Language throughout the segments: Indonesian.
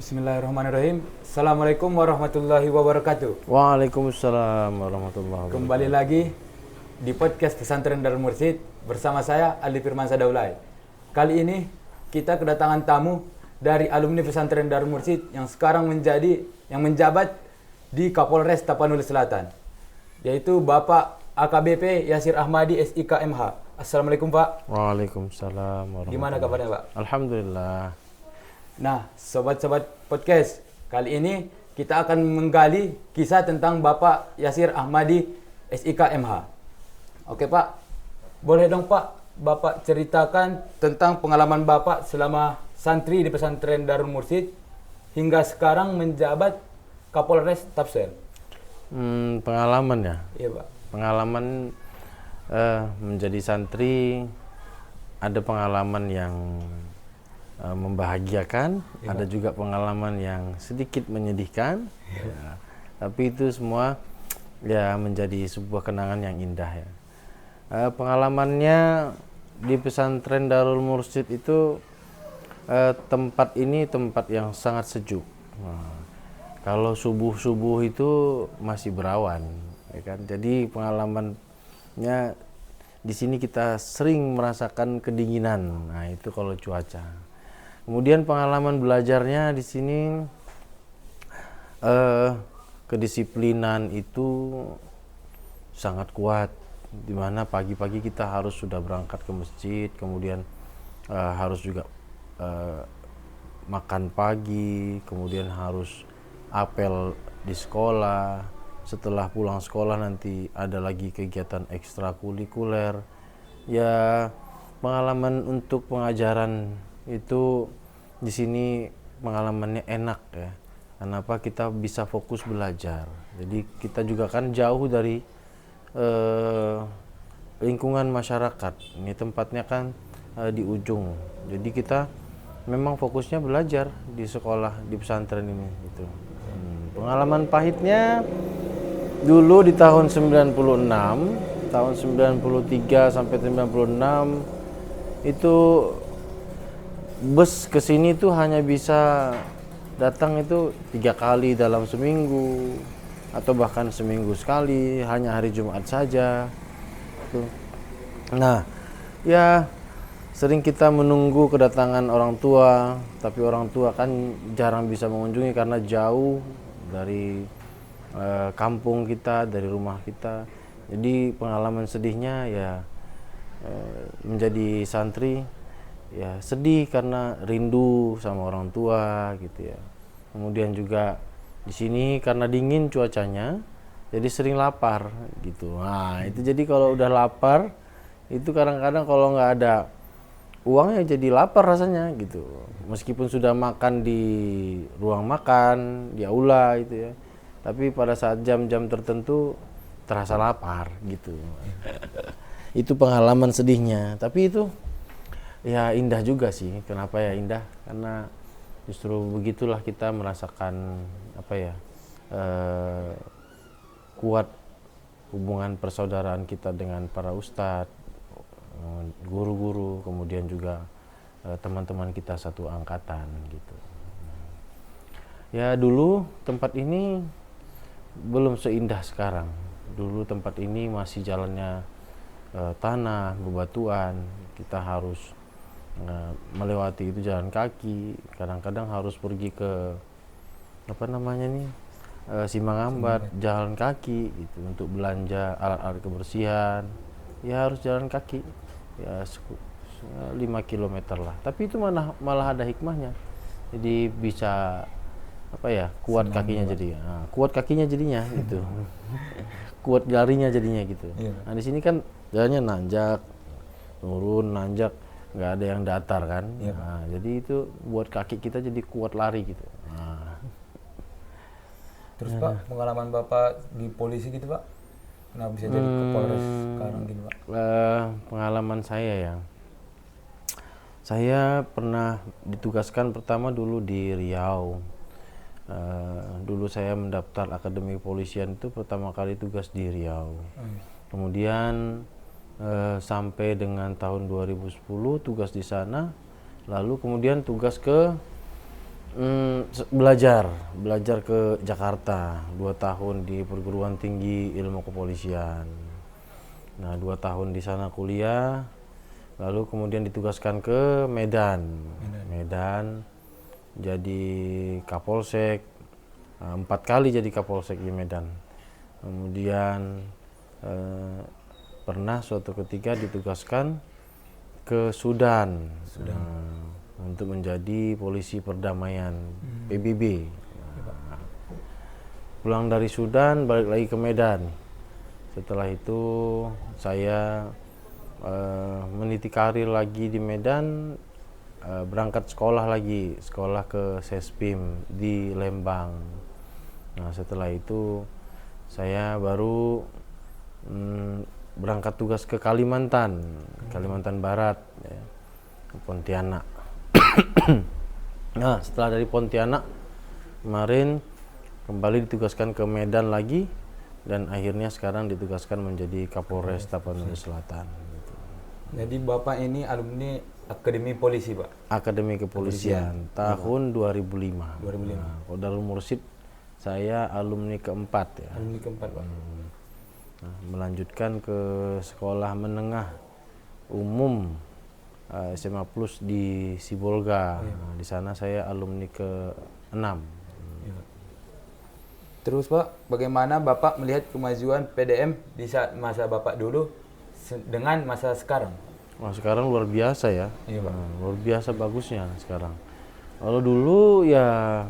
Bismillahirrahmanirrahim. Assalamualaikum warahmatullahi wabarakatuh. Waalaikumsalam warahmatullahi wabarakatuh. Kembali lagi di podcast Pesantren Darul Mursyid bersama saya Ali Firmansyah Daulay. Kali ini kita kedatangan tamu dari alumni Pesantren Darul Mursyid yang sekarang menjabat di Kapolres Tapanuli Selatan, yaitu Bapak AKBP Yasir Ahmadi SIK MH. Assalamualaikum Pak. Waalaikumsalam warahmatullahi wabarakatuh. Gimana kabarnya Pak? Alhamdulillah. Nah, sobat-sobat podcast, kali ini kita akan menggali kisah tentang Bapak Yasir Ahmadi SIK MH. Oke Pak, boleh dong Pak, Bapak ceritakan tentang pengalaman Bapak selama santri di Pesantren Darul Mursyid hingga sekarang menjabat Kapolres Tapsel. Pengalaman ya? Iya Pak. Pengalaman menjadi santri, ada pengalaman yang membahagiakan, Ya, ada juga pengalaman yang sedikit menyedihkan, ya. Tapi itu semua ya menjadi sebuah kenangan yang indah ya. Pengalamannya di Pesantren Darul Mursyid itu tempat ini tempat yang sangat sejuk. Nah, kalau subuh itu masih berawan, ya kan? Jadi pengalamannya di sini kita sering merasakan kedinginan. Nah itu kalau cuaca. Kemudian pengalaman belajarnya di sini kedisiplinan itu sangat kuat, di mana pagi-pagi kita harus sudah berangkat ke masjid, kemudian harus juga makan pagi, kemudian harus apel di sekolah. Setelah pulang sekolah nanti ada lagi kegiatan ekstrakurikuler. Ya, pengalaman untuk pengajaran itu di sini pengalamannya enak ya. Kenapa? Kita bisa fokus belajar. Jadi kita juga kan jauh dari lingkungan masyarakat. Ini tempatnya kan di ujung. Jadi kita memang fokusnya belajar di sekolah di pesantren ini gitu. Pengalaman pahitnya dulu di tahun 96, tahun 93 sampai 96 itu bus kesini tuh hanya bisa datang itu 3 kali dalam seminggu atau bahkan seminggu sekali, hanya hari Jumat saja. Nah, ya sering kita menunggu kedatangan orang tua, tapi orang tua kan jarang bisa mengunjungi karena jauh dari kampung kita, dari rumah kita. Jadi pengalaman sedihnya ya menjadi santri ya sedih karena rindu sama orang tua gitu ya. Kemudian juga di sini karena dingin cuacanya, jadi sering lapar gitu. Nah itu jadi kalau udah lapar itu kadang-kadang kalau nggak ada uangnya jadi lapar rasanya gitu. Meskipun sudah makan di ruang makan, di aula gitu ya, tapi pada saat jam-jam tertentu terasa lapar gitu. Itu pengalaman sedihnya, tapi itu ya indah juga sih. Kenapa ya indah? Karena justru begitulah kita merasakan apa ya, kuat hubungan persaudaraan kita dengan para ustadz, guru-guru, kemudian juga teman-teman kita satu angkatan gitu. Ya dulu tempat ini belum seindah sekarang. Dulu tempat ini masih jalannya tanah, bebatuan. Kita harus melewati itu jalan kaki, kadang-kadang harus pergi ke apa namanya nih Simangambat, jalan kaki gitu untuk belanja alat-alat kebersihan. Ya harus jalan kaki ya 5 km lah, tapi itu malah ada hikmahnya, jadi bisa apa ya, kuat kakinya jadi kuat kakinya jadinya gitu. Kuat larinya jadinya gitu. Nah di sini kan jalannya nanjak, turun, nanjak, nggak ada yang datar kan. Nah, jadi itu buat kaki kita jadi kuat lari gitu. Nah. Terus Pak, pengalaman Bapak di polisi gitu Pak? Kenapa bisa jadi Kapolres sekarang gitu Pak? Pengalaman saya ya, saya pernah ditugaskan pertama dulu di Riau. Dulu saya mendaftar Akademi Kepolisian itu pertama kali tugas di Riau. Kemudian sampai dengan tahun 2010 tugas di sana, lalu kemudian tugas ke Belajar ke Jakarta 2 tahun di perguruan tinggi ilmu kepolisian. Nah 2 tahun di sana kuliah, lalu kemudian ditugaskan ke Medan jadi Kapolsek, 4 kali jadi Kapolsek di Medan. Kemudian pernah suatu ketika ditugaskan ke Sudan. Untuk menjadi polisi perdamaian PBB. Pulang dari Sudan balik lagi ke Medan. Setelah itu saya meniti karir lagi di Medan, berangkat sekolah ke Sespim di Lembang. Nah setelah itu saya baru berangkat tugas ke Kalimantan Barat, ya, ke Pontianak. Nah setelah dari Pontianak kemarin kembali ditugaskan ke Medan lagi, dan akhirnya sekarang ditugaskan menjadi Kapolres Tapanuli Selatan. Jadi Bapak ini alumni Akademi Polisi, Pak? Akademi Kepolisian tahun 2005. 2005. Nah, kalau Darul Mursid saya alumni keempat ya. Alumni keempat, Pak. Nah, melanjutkan ke sekolah menengah umum SMA Plus di Sibolga. Nah, di sana saya alumni ke-6. Terus Pak, bagaimana Bapak melihat kemajuan PDM di saat masa Bapak dulu dengan masa sekarang? Wah, sekarang luar biasa ya. Iya, Pak. Luar biasa bagusnya sekarang. Kalau dulu ya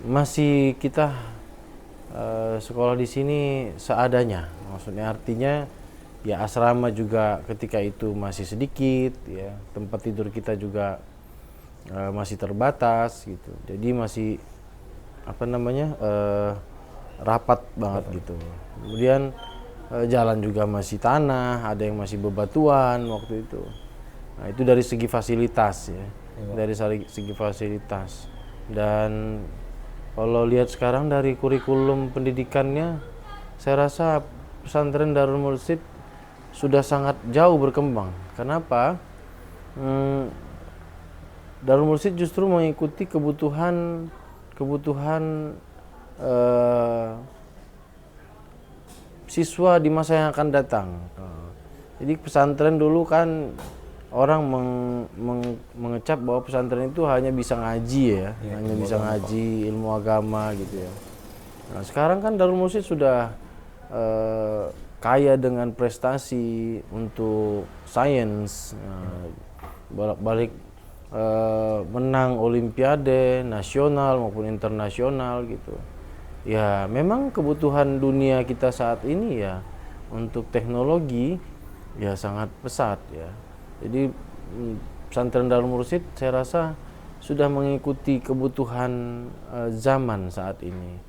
masih kita sekolah di sini seadanya. Maksudnya artinya ya asrama juga ketika itu masih sedikit, ya tempat tidur kita juga masih terbatas gitu. Jadi masih rapat banget gitu. Kemudian jalan juga masih tanah, ada yang masih bebatuan waktu itu. Nah itu dari segi fasilitas ya, dari segi fasilitas. Dan kalau lihat sekarang dari kurikulum pendidikannya, saya rasa pesantren Darul Mursid sudah sangat jauh berkembang. Kenapa? Darul Mursid justru mengikuti kebutuhan siswa di masa yang akan datang. Jadi pesantren dulu kan orang mengecap bahwa pesantren itu hanya bisa ngaji ya, hanya bisa ngaji ilmu agama gitu ya. Nah, sekarang kan Darul Mursid sudah kaya dengan prestasi untuk sains, bolak-balik menang olimpiade nasional maupun internasional gitu. Ya memang kebutuhan dunia kita saat ini ya untuk teknologi ya sangat pesat ya. Jadi pesantren Darul Mursid saya rasa sudah mengikuti kebutuhan zaman saat ini.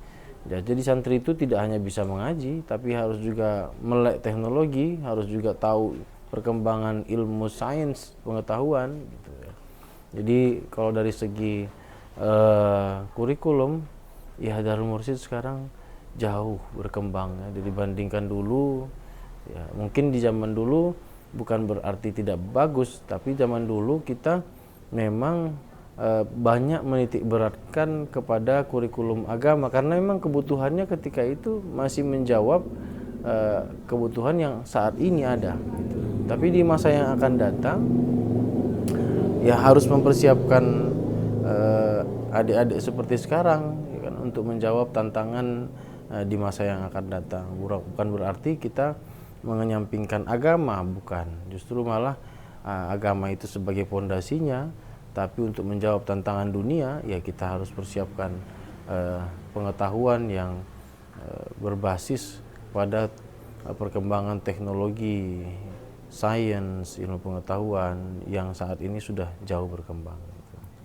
Ya, jadi santri itu tidak hanya bisa mengaji, tapi harus juga melek teknologi, harus juga tahu perkembangan ilmu sains, pengetahuan gitu ya. Jadi kalau dari segi kurikulum, ya Darul Mursid sekarang jauh berkembang ya, dibandingkan dulu. Ya, mungkin di zaman dulu bukan berarti tidak bagus, tapi zaman dulu kita memang banyak menitik beratkan kepada kurikulum agama karena memang kebutuhannya ketika itu masih menjawab kebutuhan yang saat ini ada gitu. Tapi di masa yang akan datang ya harus mempersiapkan adik-adik seperti sekarang ya kan, untuk menjawab tantangan di masa yang akan datang. Bukan berarti kita mengenyampingkan agama, bukan, justru malah agama itu sebagai pondasinya. Tapi untuk menjawab tantangan dunia, ya kita harus persiapkan pengetahuan yang berbasis pada perkembangan teknologi, sains, ilmu pengetahuan yang saat ini sudah jauh berkembang.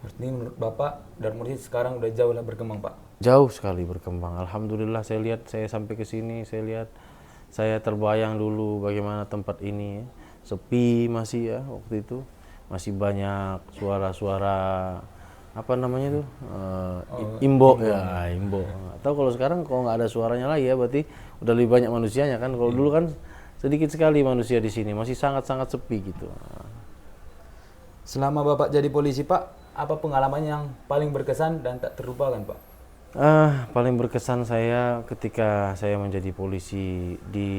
Berarti menurut Bapak, Darul Mursid sekarang udah jauh lah berkembang, Pak? Jauh sekali berkembang. Alhamdulillah saya lihat, saya sampai ke sini, saya lihat, saya terbayang dulu bagaimana tempat ini ya. Sepi masih ya waktu itu. Masih banyak suara-suara apa namanya tuh imbo ya, imbo. Atau kalau sekarang kalau nggak ada suaranya lagi ya berarti udah lebih banyak manusianya kan. Kalau dulu kan sedikit sekali manusia di sini, masih sangat-sangat sepi gitu. Selama Bapak jadi polisi, Pak, apa pengalaman yang paling berkesan dan tak terlupakan, Pak? Paling berkesan saya ketika saya menjadi polisi di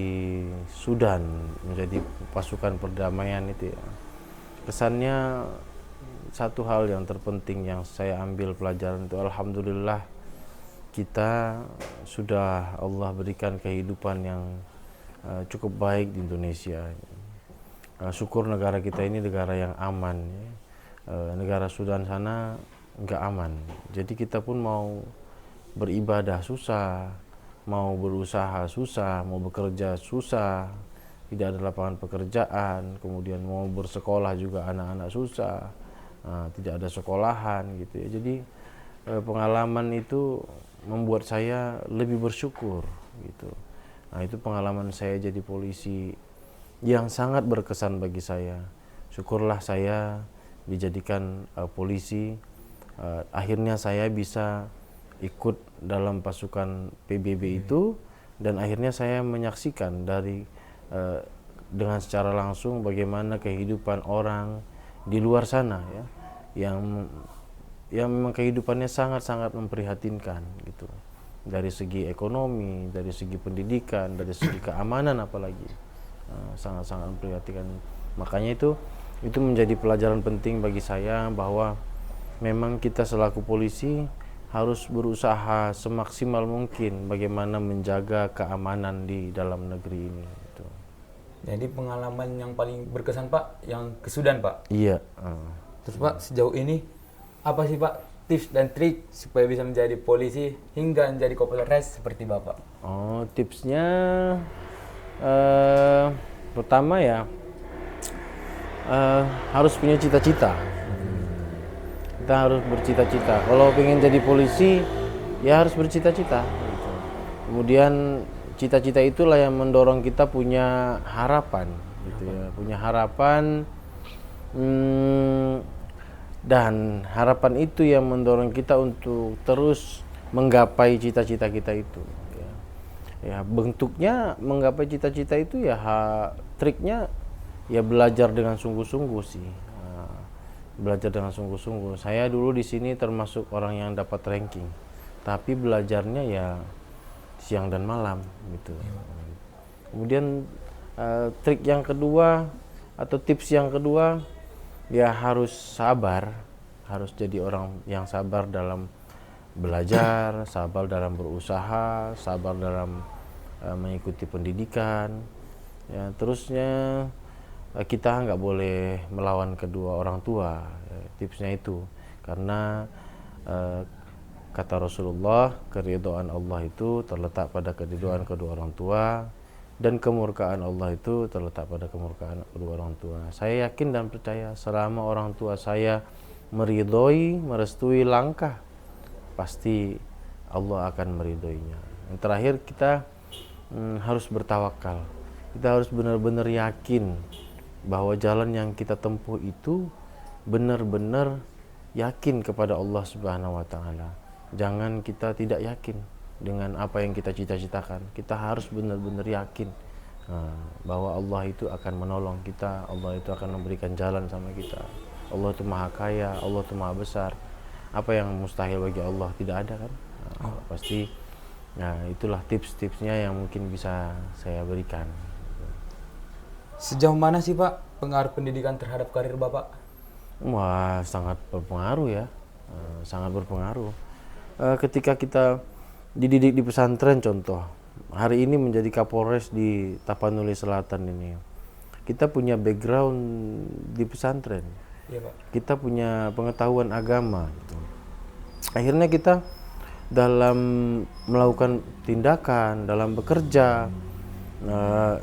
Sudan, menjadi pasukan perdamaian itu ya. Kesannya satu hal yang terpenting yang saya ambil pelajaran itu, alhamdulillah kita sudah Allah berikan kehidupan yang cukup baik di Indonesia. Syukur negara kita ini negara yang aman ya. Negara Sudan sana nggak aman. Jadi kita pun mau beribadah susah, mau berusaha susah, mau bekerja susah, tidak ada lapangan pekerjaan, kemudian mau bersekolah juga anak-anak susah, tidak ada sekolahan gitu ya. Jadi pengalaman itu membuat saya lebih bersyukur gitu. Nah, itu pengalaman saya jadi polisi yang sangat berkesan bagi saya. Syukurlah saya dijadikan polisi. Akhirnya saya bisa ikut dalam pasukan PBB itu, dan akhirnya saya menyaksikan dengan secara langsung bagaimana kehidupan orang di luar sana ya, yang memang kehidupannya sangat-sangat memprihatinkan gitu, dari segi ekonomi, dari segi pendidikan, dari segi keamanan, apalagi sangat-sangat memprihatinkan. Makanya itu menjadi pelajaran penting bagi saya bahwa memang kita selaku polisi harus berusaha semaksimal mungkin bagaimana menjaga keamanan di dalam negeri ini gitu. Jadi pengalaman yang paling berkesan, Pak, yang ke Sudan, Pak? Iya. Terus, Pak, sejauh ini apa sih, Pak, tips dan trik supaya bisa menjadi polisi hingga menjadi Kapolres seperti Bapak? Tipsnya pertama ya harus punya cita-cita. Kita harus bercita-cita. Kalau pengen jadi polisi, ya harus bercita-cita. Kemudian cita-cita itulah yang mendorong kita punya harapan, gitu ya. Punya harapan, dan harapan itu yang mendorong kita untuk terus menggapai cita-cita kita itu. Ya, bentuknya menggapai cita-cita itu ya, triknya ya belajar dengan sungguh-sungguh sih. Belajar dengan sungguh-sungguh. Saya dulu di sini termasuk orang yang dapat ranking, tapi belajarnya ya siang dan malam gitu. Kemudian trik yang kedua atau tips yang kedua ya harus sabar, harus jadi orang yang sabar dalam belajar, sabar dalam berusaha, sabar dalam mengikuti pendidikan. Ya, terusnya kita nggak boleh melawan kedua orang tua, tipsnya itu, karena kata Rasulullah, keridhaan Allah itu terletak pada keridhaan kedua orang tua, dan kemurkaan Allah itu terletak pada kemurkaan kedua orang tua. Saya yakin dan percaya selama orang tua saya meridhoi, merestui langkah, pasti Allah akan meridhoinya. Yang terakhir, kita harus bertawakal. Kita harus benar-benar yakin bahwa jalan yang kita tempuh itu benar-benar yakin kepada Allah Subhanahu wa taala. Jangan kita tidak yakin dengan apa yang kita cita-citakan. Kita harus benar-benar yakin bahwa Allah itu akan menolong kita, Allah itu akan memberikan jalan sama kita. Allah itu Maha Kaya, Allah itu Maha Besar. Apa yang mustahil bagi Allah tidak ada kan? Pasti. Nah, itulah tips-tipsnya yang mungkin bisa saya berikan. Sejauh mana sih, Pak, pengaruh pendidikan terhadap karir Bapak? Wah, sangat berpengaruh ya, sangat berpengaruh. Ketika kita dididik di pesantren, contoh, hari ini menjadi Kapolres di Tapanuli Selatan ini, kita punya background di pesantren, Iya, Pak. kita punya pengetahuan agama. Gitu. Akhirnya kita dalam melakukan tindakan, dalam bekerja,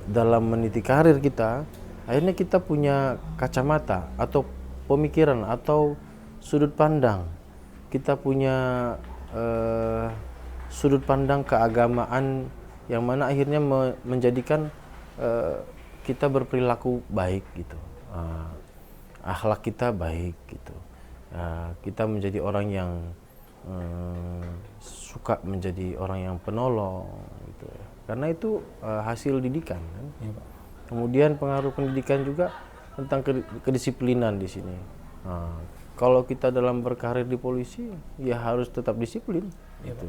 dalam meniti karir kita, akhirnya kita punya kacamata atau pemikiran atau sudut pandang. Kita punya sudut pandang keagamaan yang mana akhirnya menjadikan kita berperilaku baik gitu, akhlak kita baik gitu, kita menjadi orang yang suka menjadi orang yang penolong gitu ya. Karena itu hasil didikan kan. Iya, Pak. Kemudian pengaruh pendidikan juga tentang kedisiplinan di sini. kalau kita dalam berkarir di polisi ya harus tetap disiplin, gitu.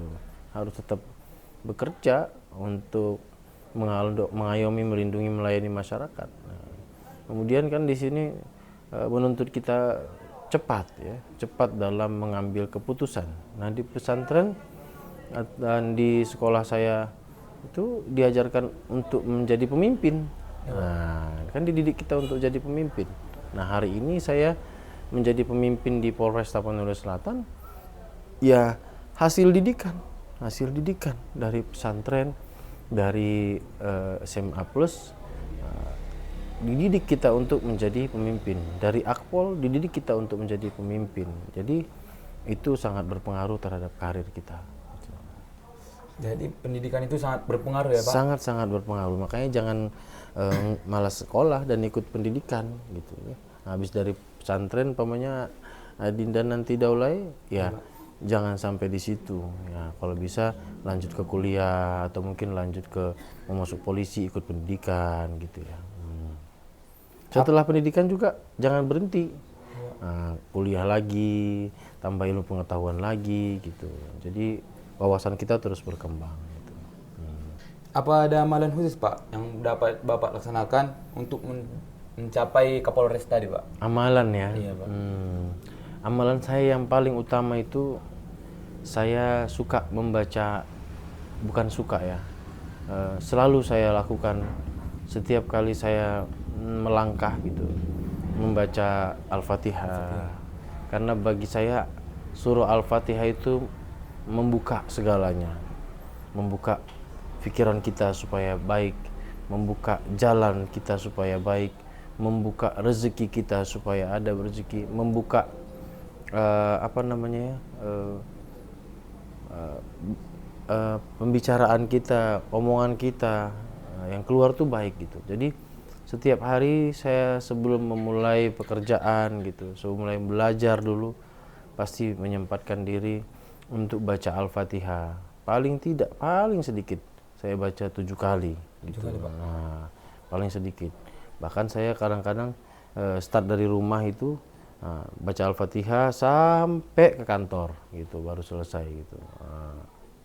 Harus tetap bekerja untuk mengayomi, melindungi, melayani masyarakat. Nah, kemudian kan di sini menuntut kita cepat ya, cepat dalam mengambil keputusan. Nah, di pesantren dan di sekolah saya itu diajarkan untuk menjadi pemimpin. Nah, kan dididik kita untuk jadi pemimpin. Nah, hari ini saya menjadi pemimpin di Polres Tapanuli Selatan ya hasil didikan dari pesantren, dari SMA Plus, dididik kita untuk menjadi pemimpin. Dari Akpol dididik kita untuk menjadi pemimpin. Jadi itu sangat berpengaruh terhadap karir kita. Jadi pendidikan itu sangat berpengaruh ya Pak? Sangat-sangat berpengaruh. Makanya jangan malas sekolah dan ikut pendidikan gitu ya. Habis dari pesantren pamannya Adinda nanti Daulay ya, jangan sampai di situ ya. Kalau bisa lanjut ke kuliah atau mungkin lanjut ke mau masuk polisi, ikut pendidikan gitu ya. Setelah pendidikan juga jangan berhenti, kuliah lagi, tambah ilmu pengetahuan lagi gitu. Jadi wawasan kita terus berkembang gitu. Apa ada amalan khusus Pak yang dapat Bapak laksanakan untuk mencapai Kapolres tadi Pak? Amalan ya. Iya Pak. Amalan saya yang paling utama itu saya suka membaca, bukan suka ya, selalu saya lakukan setiap kali saya melangkah gitu, membaca Al-Fatihah. Karena bagi saya surah Al-Fatihah itu membuka segalanya, membuka pikiran kita supaya baik, membuka jalan kita supaya baik, membuka rezeki kita supaya ada rezeki, membuka pembicaraan kita, omongan kita yang keluar tuh baik gitu. Jadi setiap hari saya sebelum memulai pekerjaan gitu, sebelum mulai belajar dulu pasti menyempatkan diri untuk baca Al-Fatihah. Paling sedikit saya baca 7 kali gitu. Nah, paling sedikit. Bahkan saya kadang-kadang start dari rumah itu baca Al-Fatihah sampai ke kantor gitu, baru selesai gitu.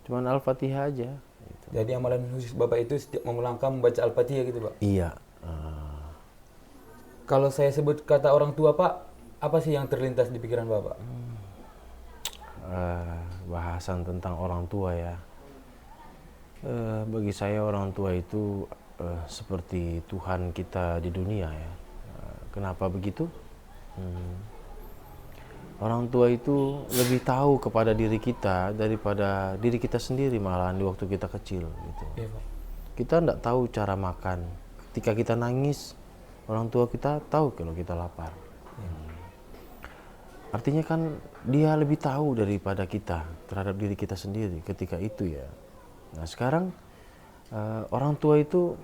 Cuman Al-Fatihah aja gitu. Jadi amalan khusus Bapak itu setiap mau melangkah membaca Al-Fatihah gitu Pak? Iya. Kalau saya sebut kata orang tua Pak, apa sih yang terlintas di pikiran Bapak? Bahasan tentang orang tua ya. Bagi saya orang tua itu seperti Tuhan kita di dunia ya. Kenapa begitu? Orang tua itu lebih tahu kepada diri kita daripada diri kita sendiri malahan di waktu kita kecil gitu. Iya, Pak. Kita tidak tahu cara makan. Ketika kita nangis, orang tua kita tahu kalau kita lapar. Artinya kan dia lebih tahu daripada kita terhadap diri kita sendiri ketika itu ya. Nah sekarang orang tua itu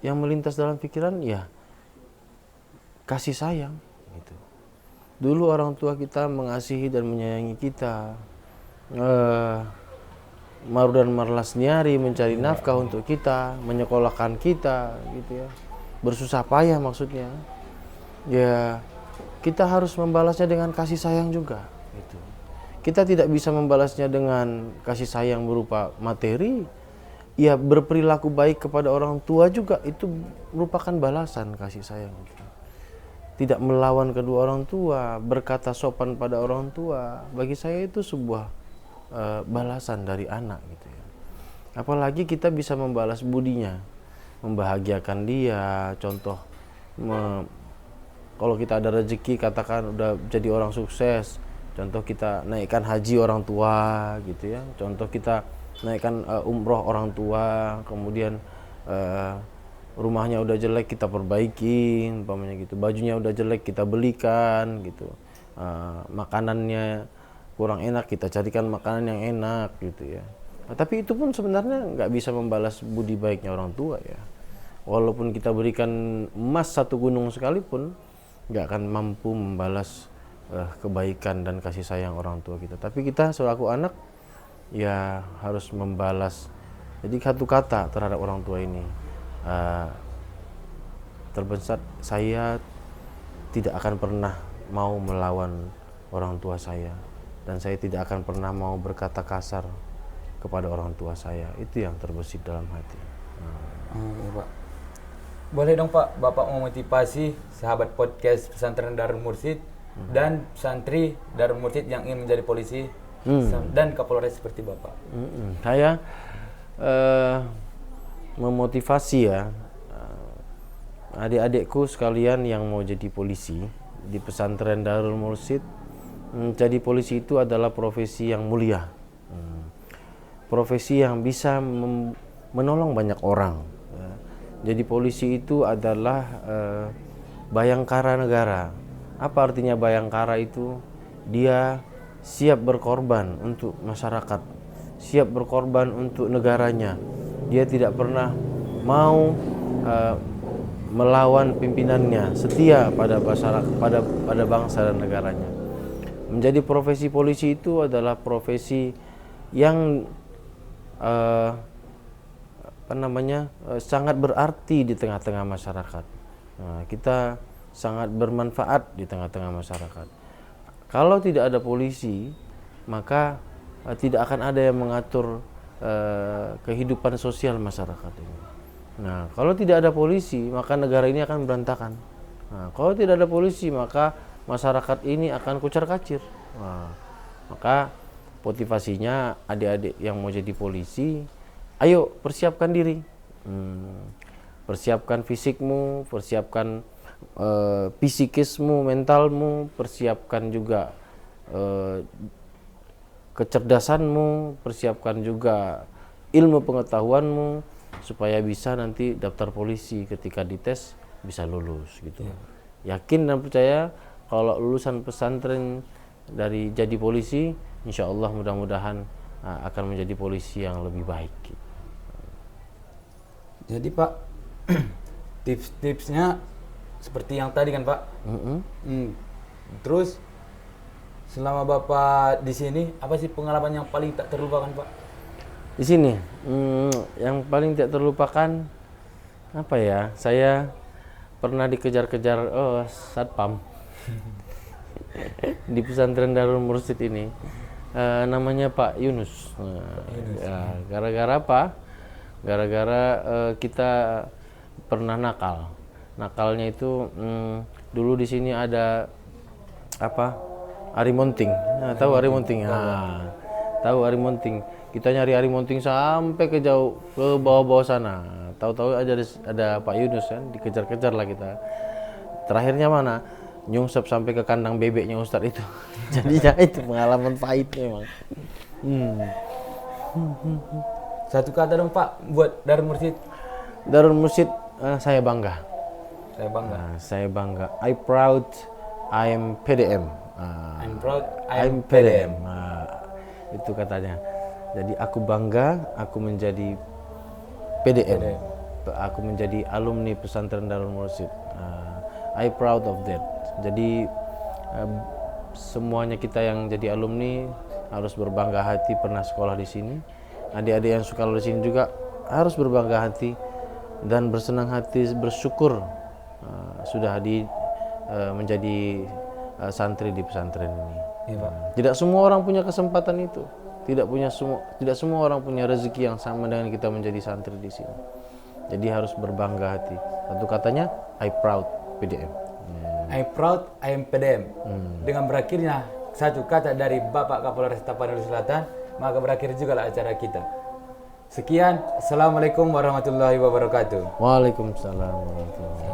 yang melintas dalam pikiran ya kasih sayang gitu. Dulu orang tua kita mengasihi dan menyayangi kita, maru dan marlas nyari mencari nafkah untuk kita, menyekolahkan kita gitu ya, bersusah payah maksudnya. Ya kita harus membalasnya dengan kasih sayang juga gitu. Kita tidak bisa membalasnya dengan kasih sayang berupa materi, ya berperilaku baik kepada orang tua juga itu merupakan balasan kasih sayang gitu. Tidak melawan kedua orang tua, berkata sopan pada orang tua, bagi saya itu sebuah balasan dari anak gitu ya. Apalagi kita bisa membalas budinya, membahagiakan dia. Contoh, kalau kita ada rezeki, katakan udah jadi orang sukses, contoh kita naikkan haji orang tua gitu ya, contoh kita naikkan umroh orang tua, kemudian rumahnya udah jelek kita perbaikin, umpamanya gitu. Bajunya udah jelek kita belikan gitu. Makanannya kurang enak kita carikan makanan yang enak gitu ya. Nah, tapi itu pun sebenarnya nggak bisa membalas budi baiknya orang tua ya. Walaupun kita berikan emas 1 gunung sekalipun nggak akan mampu membalas kebaikan dan kasih sayang orang tua kita. Tapi kita selaku anak ya harus membalas. Jadi satu kata terhadap orang tua ini. Terbesar saya tidak akan pernah mau melawan orang tua saya, dan saya tidak akan pernah mau berkata kasar kepada orang tua saya. Itu yang terbesit dalam hati. Iya, Pak. Boleh dong Pak, Bapak memotivasi sahabat podcast Pesantren Darul Mursyid dan santri Darul Mursyid yang ingin menjadi polisi dan Kapolres seperti Bapak. Saya memotivasi ya adik-adikku sekalian yang mau jadi polisi di Pesantren Darul Mursyid. Jadi polisi itu adalah profesi yang mulia, profesi yang bisa menolong banyak orang. Jadi polisi itu adalah bayangkara negara. Apa artinya bayangkara itu? Dia siap berkorban untuk masyarakat, siap berkorban untuk negaranya. Dia tidak pernah mau melawan pimpinannya, setia pada masyarakat, pada bangsa dan negaranya. Menjadi profesi polisi itu adalah profesi yang sangat berarti di tengah-tengah masyarakat. Kita sangat bermanfaat di tengah-tengah masyarakat. Kalau tidak ada polisi, maka tidak akan ada yang mengatur kehidupan sosial masyarakat ini. Nah, kalau tidak ada polisi, maka negara ini akan berantakan. Nah, kalau tidak ada polisi, maka masyarakat ini akan kucar-kacir. Nah, maka motivasinya adik-adik yang mau jadi polisi, ayo persiapkan diri, persiapkan fisikmu, persiapkan psikismu, mentalmu, persiapkan juga kecerdasanmu, persiapkan juga ilmu pengetahuanmu supaya bisa nanti daftar polisi ketika dites bisa lulus gitu. Yakin dan percaya kalau lulusan pesantren dari jadi polisi, insya Allah mudah-mudahan akan menjadi polisi yang lebih baik. Gitu. Jadi Pak, tips-tipsnya seperti yang tadi kan Pak. Terus selama Bapak di sini, apa sih pengalaman yang paling tak terlupakan Pak? Di sini, yang paling tidak terlupakan apa ya? Saya pernah dikejar-kejar satpam di Pesantren Darul Mursyid ini. Namanya Pak Yunus. Ya, gara-gara apa? Gara-gara kita pernah nakal. Nakalnya itu dulu di sini ada apa? Arimonting. Nah, tahu Arimonting? Nah, tahu Arimonting. Kita nyari Arimonting sampai ke jauh ke bawah-bawah sana. Tahu-tahu aja ada Pak Yunus kan, dikejar-kejar lah kita. Terakhirnya mana? Nyungsep sampai ke kandang bebeknya Ustadz itu. Jadinya itu pengalaman pahit memang. Satu kata dong Pak buat Darul Mursyid. Darul Mursyid, saya bangga. Saya bangga. Saya bangga. I proud I am PDM. I'm proud I'm PDM. Itu katanya. Jadi aku bangga aku menjadi PDM. Aku menjadi alumni Pesantren Darul Mursyid. I proud of that. Jadi semuanya kita yang jadi alumni harus berbangga hati pernah sekolah di sini. Adik-adik yang sekolah di sini juga harus berbangga hati dan bersenang hati, bersyukur sudah menjadi santri di pesantren ini. Iya, Pak. Tidak semua orang punya kesempatan itu. Tidak semua orang punya rezeki yang sama dengan kita menjadi santri di sini. Jadi harus berbangga hati. Satu katanya I proud PDM. I proud I am PDM. Dengan berakhirnya satu kata dari Bapak Kapolres Tapanuli Selatan, maka berakhir juga lah acara kita. Sekian, Assalamualaikum warahmatullahi wabarakatuh. Waalaikumsalam warahmatullahi wabarakatuh.